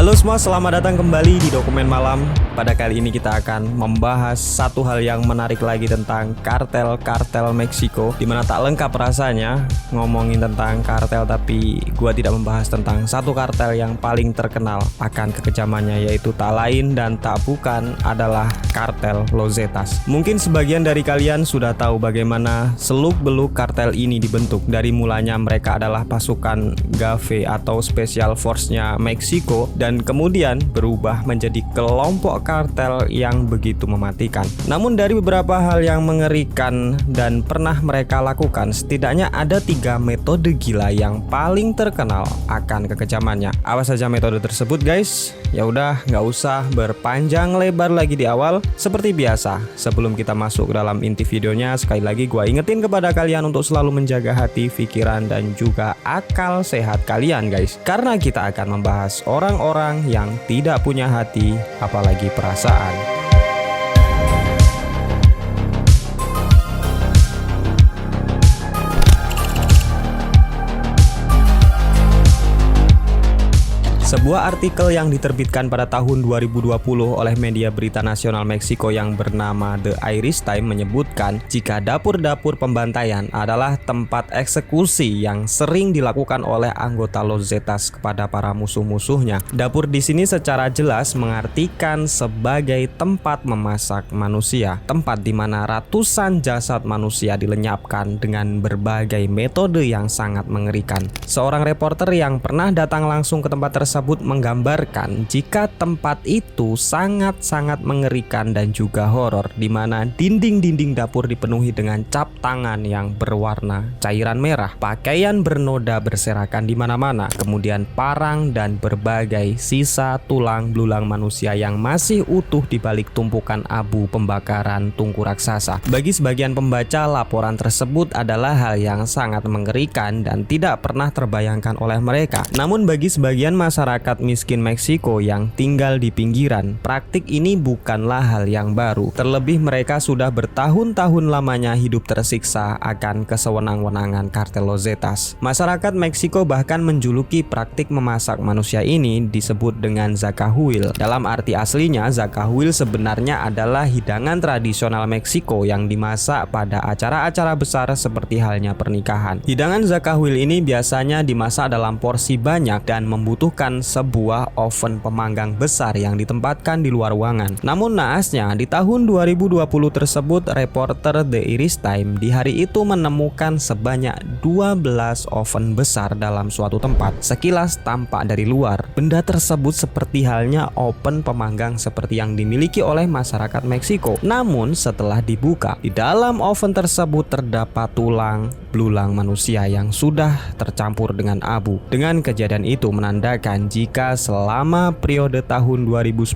Halo semua, selamat datang kembali di Dokumen Malam. Pada kali ini kita akan membahas satu hal yang menarik lagi tentang kartel-kartel Meksiko, dimana tak lengkap rasanya ngomongin tentang kartel tapi gua tidak membahas tentang satu kartel yang paling terkenal akan kekejamannya, yaitu tak lain dan tak bukan adalah kartel Los Zetas. Mungkin sebagian dari kalian sudah tahu bagaimana seluk-beluk kartel ini dibentuk. Dari mulanya mereka adalah pasukan GAFE atau Special Force-nya Meksiko, dan kemudian berubah menjadi kelompok kartel yang begitu mematikan. Namun dari beberapa hal yang mengerikan dan pernah mereka lakukan, setidaknya ada 3 metode gila yang paling terkenal akan kekejamannya. Apa saja metode tersebut guys? Ya udah, nggak usah berpanjang lebar lagi di awal. Seperti biasa, sebelum kita masuk ke dalam inti videonya, sekali lagi gua ingetin kepada kalian untuk selalu menjaga hati, pikiran, dan juga akal sehat kalian guys. Karena kita akan membahas orang-orang yang tidak punya hati, apalagi perasaan. Sebuah artikel yang diterbitkan pada tahun 2020 oleh media berita nasional Meksiko yang bernama The Irish Times menyebutkan jika dapur-dapur pembantaian adalah tempat eksekusi yang sering dilakukan oleh anggota Los Zetas kepada para musuh-musuhnya. Dapur di sini secara jelas mengartikan sebagai tempat memasak manusia, tempat di mana ratusan jasad manusia dilenyapkan dengan berbagai metode yang sangat mengerikan. Seorang reporter yang pernah datang langsung ke tempat tersebut menggambarkan jika tempat itu sangat-sangat mengerikan dan juga horor, di mana dinding-dinding dapur dipenuhi dengan cap tangan yang berwarna cairan merah, pakaian bernoda berserakan di mana-mana, kemudian parang dan berbagai sisa tulang belulang manusia yang masih utuh di balik tumpukan abu pembakaran tungku raksasa. Bagi sebagian pembaca, laporan tersebut adalah hal yang sangat mengerikan dan tidak pernah terbayangkan oleh mereka. Namun bagi sebagian masyarakat miskin Meksiko yang tinggal di pinggiran, praktik ini bukanlah hal yang baru. Terlebih mereka sudah bertahun-tahun lamanya hidup tersiksa akan kesewenang-wenangan kartel Los Zetas. Masyarakat Meksiko bahkan menjuluki praktik memasak manusia ini disebut dengan zacahuil. Dalam arti aslinya, zacahuil sebenarnya adalah hidangan tradisional Meksiko yang dimasak pada acara-acara besar seperti halnya pernikahan. Hidangan zacahuil ini biasanya dimasak dalam porsi banyak dan membutuhkan sebuah oven pemanggang besar yang ditempatkan di luar ruangan. Namun naasnya, di tahun 2020 tersebut, reporter The Irish Times di hari itu menemukan sebanyak 12 oven besar dalam suatu tempat. Sekilas tampak dari luar, benda tersebut seperti halnya oven pemanggang seperti yang dimiliki oleh masyarakat Meksiko. Namun setelah dibuka, di dalam oven tersebut terdapat tulang belulang manusia yang sudah tercampur dengan abu. Dengan kejadian itu menandakan jika selama periode tahun 2010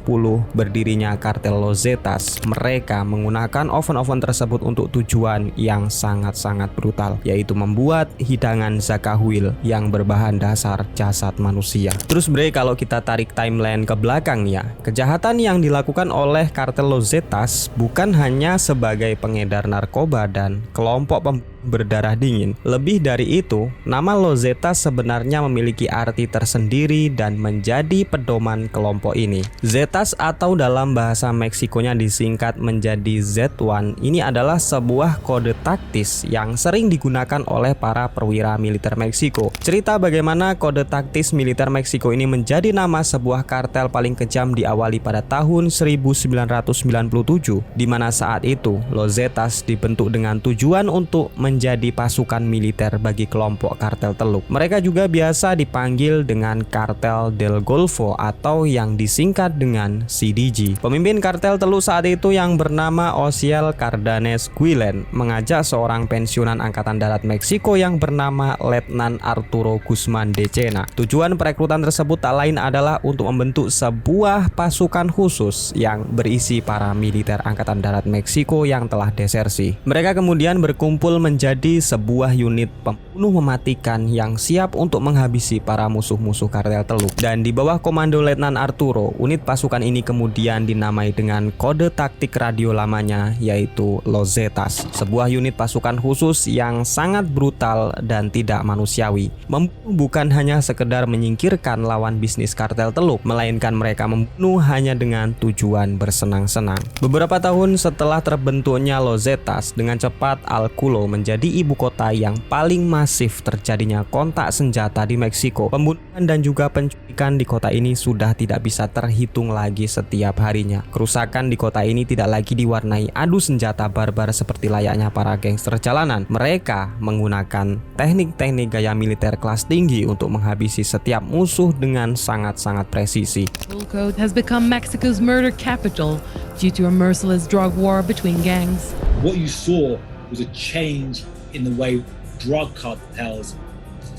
berdirinya kartel Los Zetas, mereka menggunakan oven-oven tersebut untuk tujuan yang sangat-sangat brutal, yaitu membuat hidangan zacahuil yang berbahan dasar jasad manusia. Terus kalau kita tarik timeline ke belakang ya, kejahatan yang dilakukan oleh kartel Los Zetas bukan hanya sebagai pengedar narkoba dan kelompok berdarah dingin. Lebih dari itu, nama Los Zetas sebenarnya memiliki arti tersendiri dan menjadi pedoman kelompok ini. Zetas atau dalam bahasa Meksikonya disingkat menjadi Z1, ini adalah sebuah kode taktis yang sering digunakan oleh para perwira militer Meksiko. Cerita bagaimana kode taktis militer Meksiko ini menjadi nama sebuah kartel paling kejam diawali pada tahun 1997, di mana saat itu Los Zetas dibentuk dengan tujuan untuk menjadi pasukan militer bagi kelompok kartel Teluk. Mereka juga biasa dipanggil dengan Kartel del Golfo atau yang disingkat dengan CDG. Pemimpin kartel Teluk saat itu yang bernama Ociel Cardenas Guillen mengajak seorang pensiunan angkatan darat Meksiko yang bernama Letnan Arturo Guzman de Cena. Tujuan perekrutan tersebut tak lain adalah untuk membentuk sebuah pasukan khusus yang berisi para militer angkatan darat Meksiko yang telah desersi. Mereka kemudian berkumpul menjadi menjadi sebuah unit pembunuh mematikan yang siap untuk menghabisi para musuh-musuh kartel Teluk. Dan di bawah komando Letnan Arturo, unit pasukan ini kemudian dinamai dengan kode taktik radio lamanya, yaitu Los Zetas, sebuah unit pasukan khusus yang sangat brutal dan tidak manusiawi. Membunuh bukan hanya sekedar menyingkirkan lawan bisnis kartel Teluk, melainkan mereka membunuh hanya dengan tujuan bersenang-senang. Beberapa tahun setelah terbentuknya Los Zetas, dengan cepat Alculo menjadi ibu kota yang paling masif terjadinya kontak senjata di Meksiko. Pembunuhan dan juga penculikan di kota ini sudah tidak bisa terhitung lagi setiap harinya. Kerusakan di kota ini tidak lagi diwarnai adu senjata barbar seperti layaknya para gangster jalanan. Mereka menggunakan teknik-teknik gaya militer kelas tinggi untuk menghabisi setiap musuh dengan sangat-sangat presisi. Tulco has become Mexico's murder capital due to a merciless drug war between gangs. What you saw was a change in the way drug cartels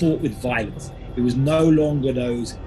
fought with violence. It was no longer those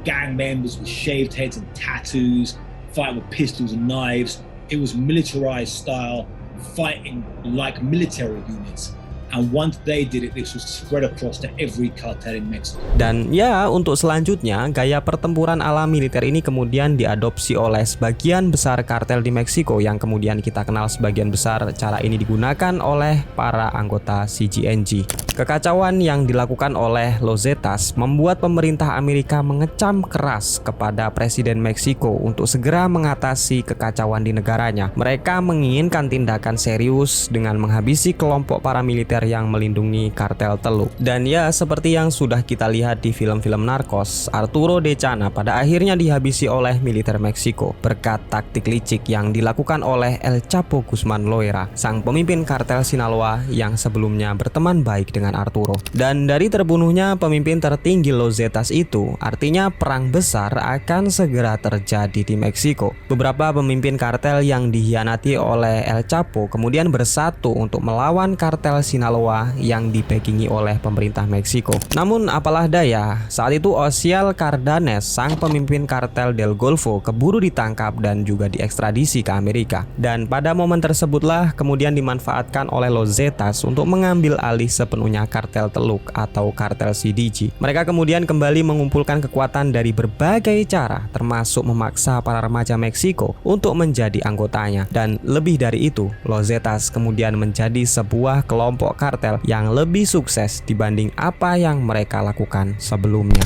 gang members with shaved heads and tattoos fighting with pistols and knives. It was militarized style, fighting like military units. And once they did it, this was spread across to every cartel in Mexico. Dan ya, untuk selanjutnya, gaya pertempuran ala militer ini kemudian diadopsi oleh sebagian besar kartel di Meksiko yang kemudian kita kenal sebagian besar cara ini digunakan oleh para anggota CGNG. Kekacauan yang dilakukan oleh Los Zetas membuat pemerintah Amerika mengecam keras kepada Presiden Meksiko untuk segera mengatasi kekacauan di negaranya. Mereka menginginkan tindakan serius dengan menghabisi kelompok paramiliter yang melindungi kartel Teluk. Dan ya, seperti yang sudah kita lihat di film-film narkos, Arturo de Chana pada akhirnya dihabisi oleh militer Meksiko berkat taktik licik yang dilakukan oleh El Chapo Guzman Loera, sang pemimpin kartel Sinaloa yang sebelumnya berteman baik dengan Arturo. Dan dari terbunuhnya pemimpin tertinggi Los Zetas itu, artinya perang besar akan segera terjadi di Meksiko. Beberapa pemimpin kartel yang dikhianati oleh El Chapo kemudian bersatu untuk melawan kartel Sinaloa yang dibackingi oleh pemerintah Meksiko. Namun apalah daya, saat itu Ociel Cardenas, sang pemimpin kartel Del Golfo, keburu ditangkap dan juga diekstradisi ke Amerika. Dan pada momen tersebutlah kemudian dimanfaatkan oleh Los Zetas untuk mengambil alih sepenuhnya kartel Teluk atau kartel CDG. Mereka kemudian kembali mengumpulkan kekuatan dari berbagai cara, termasuk memaksa para remaja Meksiko untuk menjadi anggotanya. Dan lebih dari itu, Los Zetas kemudian menjadi sebuah kelompok kartel yang lebih sukses dibanding apa yang mereka lakukan sebelumnya.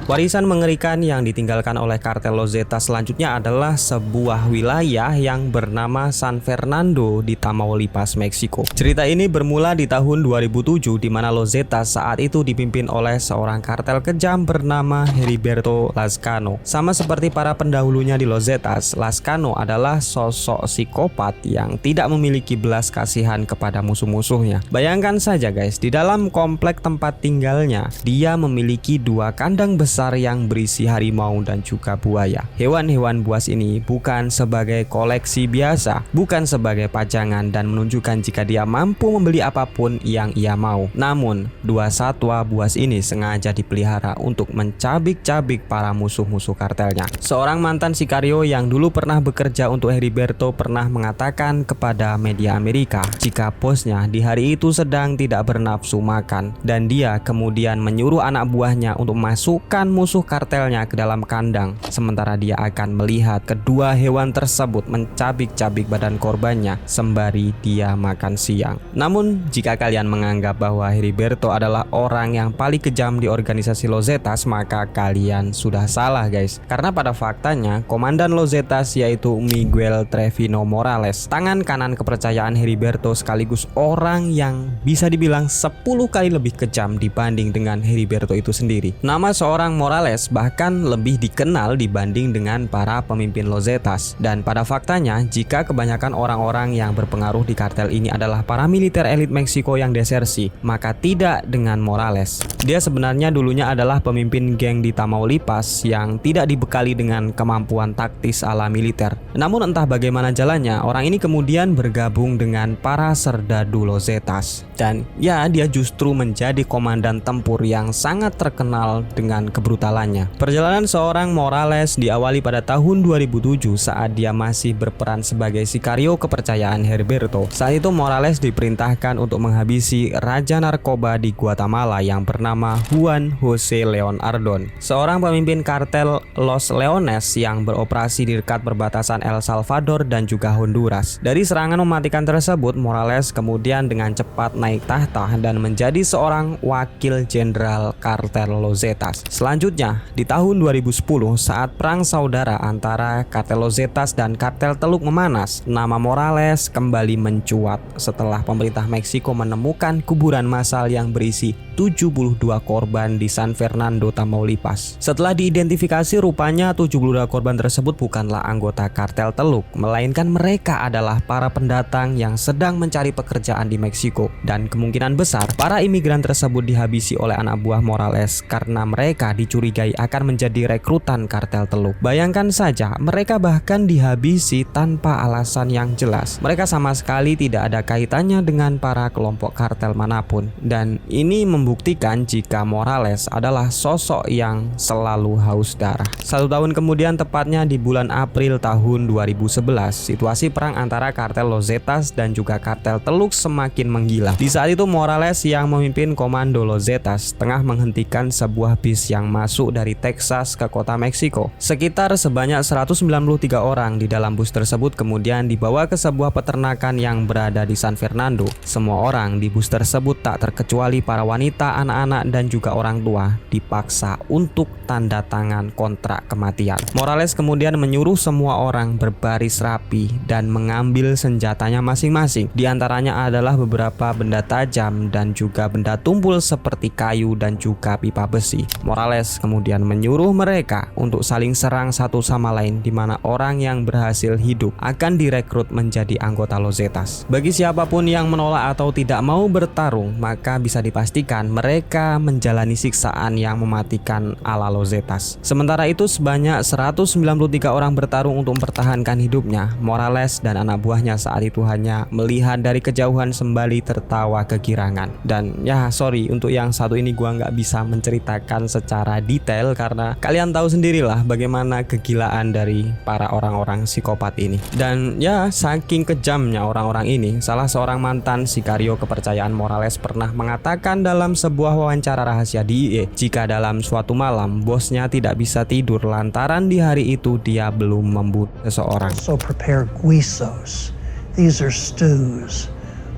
Warisan mengerikan yang ditinggalkan oleh kartel Los Zetas selanjutnya adalah sebuah wilayah yang bernama San Fernando di Tamaulipas, Meksiko. Cerita ini bermula di tahun 2007 di mana Los Zetas saat itu dipimpin oleh seorang kartel kejam bernama Heriberto Lascano. Sama seperti para pendahulunya di Los Zetas, Lascano adalah sosok psikopat yang tidak memiliki belas kasihan kepada musuh-musuhnya. Bayangkan saja guys, di dalam komplek tempat tinggalnya, dia memiliki 2 kandang besar yang berisi harimau dan juga buaya. Hewan-hewan buas ini bukan sebagai koleksi biasa, bukan sebagai pajangan dan menunjukkan jika dia mampu membeli apapun yang ia mau. Namun, 2 satwa buas ini sengaja dipelihara untuk mencabik-cabik para musuh-musuh kartelnya. Seorang mantan sikario yang dulu pernah bekerja untuk Heriberto pernah mengatakan kepada media Amerika jika bosnya di hari itu sedang tidak bernafsu makan, dan dia kemudian menyuruh anak buahnya untuk masukkan musuh kartelnya ke dalam kandang, sementara dia akan melihat kedua hewan tersebut mencabik-cabik badan korbannya sembari dia makan siang. Namun jika kalian menganggap bahwa Heriberto adalah orang yang paling kejam di organisasi Los Zetas, maka kalian sudah salah guys, karena pada faktanya komandan Los Zetas yaitu Miguel Trevino Morales, tangan kanan kepercayaan Heriberto sekaligus orang yang bisa dibilang 10 kali lebih kejam dibanding dengan Heriberto itu sendiri. Nama seorang Morales bahkan lebih dikenal dibanding dengan para pemimpin Los Zetas. Dan pada faktanya, jika kebanyakan orang-orang yang berpengaruh di kartel ini adalah para militer elit Meksiko yang desersi, maka tidak dengan Morales. Dia sebenarnya dulunya adalah pemimpin geng di Tamaulipas yang tidak dibekali dengan kemampuan taktis ala militer. Namun entah bagaimana jalannya, orang ini kemudian bergabung dengan para serdadu Los Zetas. Dan ya, dia justru menjadi komandan tempur yang sangat terkenal dengan kebrutalannya. Perjalanan seorang Morales diawali pada tahun 2007 saat dia masih berperan sebagai Sicario kepercayaan Herberto. Saat itu Morales diperintahkan untuk menghabisi raja narkoba di Guatemala yang bernama Juan Jose Leon Ardon, seorang pemimpin kartel Los Leones yang beroperasi di dekat perbatasan El Salvador dan juga Honduras. Dari serangan mematikan tersebut, Morales kemudian dengan cepat naik tahta dan menjadi seorang wakil jenderal kartel Los Zetas. Selanjutnya, di tahun 2010 saat perang saudara antara kartel Los Zetas dan kartel Teluk memanas, nama Morales kembali mencuat setelah pemerintah Meksiko menemukan kuburan massal yang berisi 72 korban di San Fernando, Tamaulipas. Setelah diidentifikasi, rupanya 72 korban tersebut bukanlah anggota kartel Teluk, melainkan mereka adalah para pendatang yang sedang mencari pekerjaan di Meksiko, dan kemungkinan besar para imigran tersebut dihabisi oleh anak buah Morales karena mereka dicurigai akan menjadi rekrutan kartel Teluk. Bayangkan saja, mereka bahkan dihabisi tanpa alasan yang jelas. Mereka sama sekali tidak ada kaitannya dengan para kelompok kartel manapun, dan ini membuktikan jika Morales adalah sosok yang selalu haus darah. 1 tahun kemudian, tepatnya di bulan April tahun 2011, situasi perang antara kartel Los Zetas dan juga kartel Teluk semakin menggila. Di saat itu Morales yang memimpin komando Los Zetas tengah menghentikan sebuah bis yang masuk dari Texas ke kota Meksiko. Sekitar sebanyak 193 orang di dalam bus tersebut kemudian dibawa ke sebuah peternakan yang berada di San Fernando. Semua orang di bus tersebut tak terkecuali para wanita, anak-anak dan juga orang tua dipaksa untuk tanda tangan kontrak kematian. Morales kemudian menyuruh semua orang berbaris rapi dan mengambil senjatanya masing-masing. Di antaranya adalah beberapa benda tajam dan juga benda tumpul seperti kayu dan juga pipa besi. Morales kemudian menyuruh mereka untuk saling serang satu sama lain, di mana orang yang berhasil hidup akan direkrut menjadi anggota Los Zetas. Bagi siapapun yang menolak atau tidak mau bertarung, maka bisa dipastikan mereka menjalani siksaan yang mematikan ala Los Zetas. Sementara itu sebanyak 193 orang bertarung untuk mempertahankan hidupnya. Morales dan anak buahnya saat itu hanya melihat dari kejauhan sembari tertawa kegirangan. Dan ya sorry, untuk yang satu ini gua nggak bisa menceritakan secara detail karena kalian tahu sendirilah bagaimana kegilaan dari para orang-orang psikopat ini. Dan ya saking kejamnya orang-orang ini, salah seorang mantan Sicario kepercayaan Morales pernah mengatakan dalam sebuah wawancara rahasia di IE, jika dalam suatu malam bosnya tidak bisa tidur lantaran di hari itu dia belum membunuh seseorang. So prepare guisos. These are stews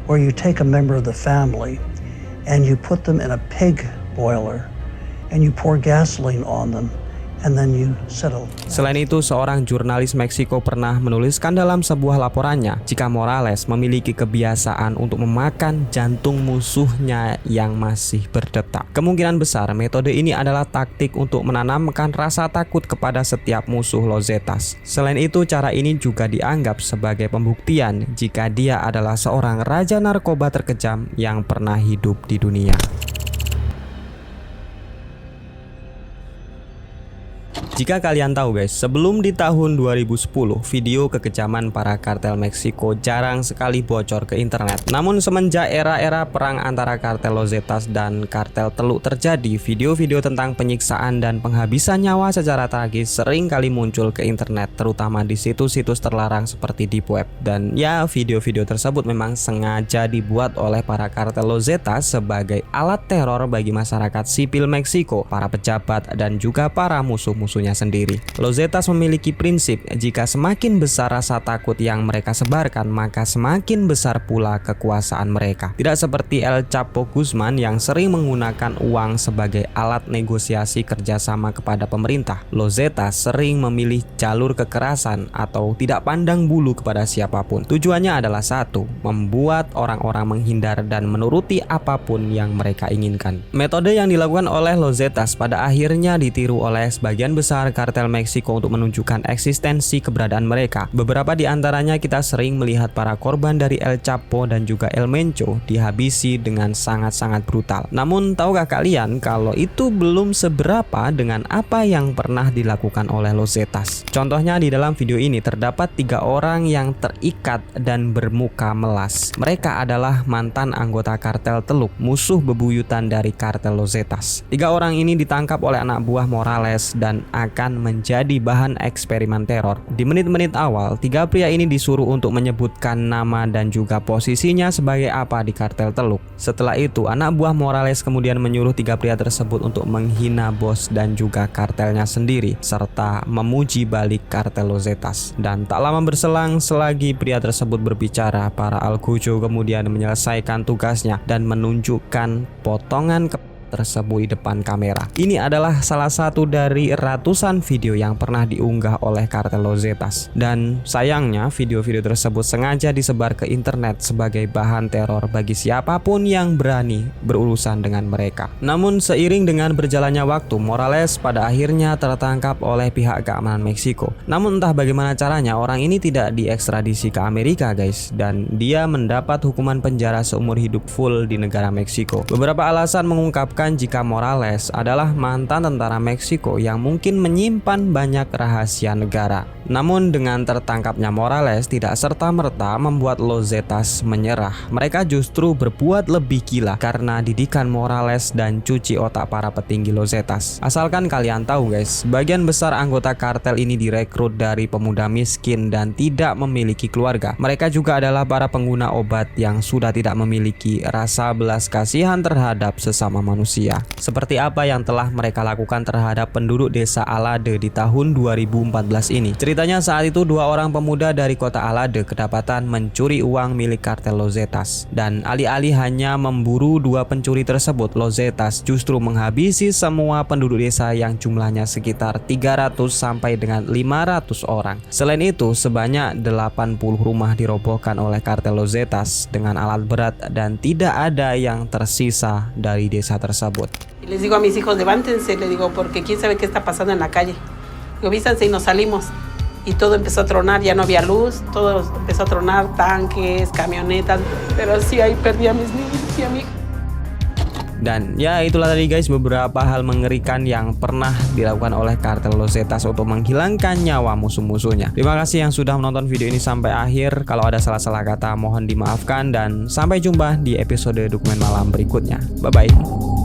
where you take a member of the family and you put them in a pig boiler and you pour gasoline on them. And then you settle. Selain itu, seorang jurnalis Meksiko pernah menuliskan dalam sebuah laporannya jika Morales memiliki kebiasaan untuk memakan jantung musuhnya yang masih berdetak. Kemungkinan besar metode ini adalah taktik untuk menanamkan rasa takut kepada setiap musuh Los Zetas. Selain itu, cara ini juga dianggap sebagai pembuktian jika dia adalah seorang raja narkoba terkejam yang pernah hidup di dunia. Jika kalian tahu guys, sebelum di tahun 2010, video kekejaman para kartel Meksiko jarang sekali bocor ke internet. Namun semenjak era-era perang antara kartel Los Zetas dan kartel Teluk terjadi, video-video tentang penyiksaan dan penghabisan nyawa secara tragis sering kali muncul ke internet, terutama di situs-situs terlarang seperti Deep Web. Dan ya, video-video tersebut memang sengaja dibuat oleh para kartel Los Zetas sebagai alat teror bagi masyarakat sipil Meksiko, para pejabat dan juga para musuh-musuhnya sendiri. Los Zetas memiliki prinsip jika semakin besar rasa takut yang mereka sebarkan, maka semakin besar pula kekuasaan mereka. Tidak seperti El Chapo Guzman yang sering menggunakan uang sebagai alat negosiasi kerjasama kepada pemerintah. Los Zetas sering memilih jalur kekerasan atau tidak pandang bulu kepada siapapun. Tujuannya adalah satu, membuat orang-orang menghindar dan menuruti apapun yang mereka inginkan. Metode yang dilakukan oleh Los Zetas pada akhirnya ditiru oleh sebagian besar membongkar kartel Meksiko untuk menunjukkan eksistensi keberadaan mereka. Beberapa di antaranya kita sering melihat para korban dari El Chapo dan juga El Mencho dihabisi dengan sangat-sangat brutal. Namun tahukah kalian kalau itu belum seberapa dengan apa yang pernah dilakukan oleh Los Zetas? Contohnya di dalam video ini terdapat 3 orang yang terikat dan bermuka melas. Mereka adalah mantan anggota kartel Teluk, musuh bebuyutan dari kartel Los Zetas. 3 orang ini ditangkap oleh anak buah Morales dan akan menjadi bahan eksperimen teror. Di menit-menit awal, 3 pria ini disuruh untuk menyebutkan nama dan juga posisinya sebagai apa di kartel Teluk. Setelah itu, anak buah Morales kemudian menyuruh 3 pria tersebut untuk menghina bos dan juga kartelnya sendiri, serta memuji balik kartel Los Zetas. Dan tak lama berselang, selagi pria tersebut berbicara, para Al Cujo kemudian menyelesaikan tugasnya dan menunjukkan potongan tersebut di depan kamera. Ini adalah salah satu dari ratusan video yang pernah diunggah oleh kartel Los Zetas. Dan sayangnya video-video tersebut sengaja disebar ke internet sebagai bahan teror bagi siapapun yang berani berurusan dengan mereka. Namun seiring dengan berjalannya waktu, Morales pada akhirnya tertangkap oleh pihak keamanan Meksiko. Namun entah bagaimana caranya orang ini tidak diekstradisi ke Amerika guys, dan dia mendapat hukuman penjara seumur hidup full di negara Meksiko. Beberapa alasan mengungkapkan jika Morales adalah mantan tentara Meksiko yang mungkin menyimpan banyak rahasia negara. Namun dengan tertangkapnya Morales tidak serta-merta membuat Los Zetas menyerah. Mereka justru berbuat lebih gila karena didikan Morales dan cuci otak para petinggi Los Zetas. Asalkan kalian tahu guys, sebagian besar anggota kartel ini direkrut dari pemuda miskin dan tidak memiliki keluarga. Mereka juga adalah para pengguna obat yang sudah tidak memiliki rasa belas kasihan terhadap sesama manusia. Seperti apa yang telah mereka lakukan terhadap penduduk desa Alade di tahun 2014 ini. Ceritanya saat itu 2 orang pemuda dari kota Alade kedapatan mencuri uang milik kartel Los Zetas. Dan alih-alih hanya memburu 2 pencuri tersebut, Los Zetas justru menghabisi semua penduduk desa yang jumlahnya sekitar 300 sampai dengan 500 orang. Selain itu, sebanyak 80 rumah dirobohkan oleh kartel Los Zetas dengan alat berat dan tidak ada yang tersisa dari desa tersebut. Y les digo a mis hijos, levántense, le digo, porque quién sabe qué está pasando en la calle. Digo, vístanse y nos salimos. Y todo empezó a tronar, ya no había luz, todo empezó a tronar, tanques, camionetas, pero sí ahí perdí a mis niños y a mi hija. Dan ya itulah tadi guys beberapa hal mengerikan yang pernah dilakukan oleh kartel Los Zetas untuk menghilangkan nyawa musuh-musuhnya. Terima kasih yang sudah menonton video ini sampai akhir. Kalau ada salah-salah kata mohon dimaafkan dan sampai jumpa di episode Dokumen Malam berikutnya. Bye bye.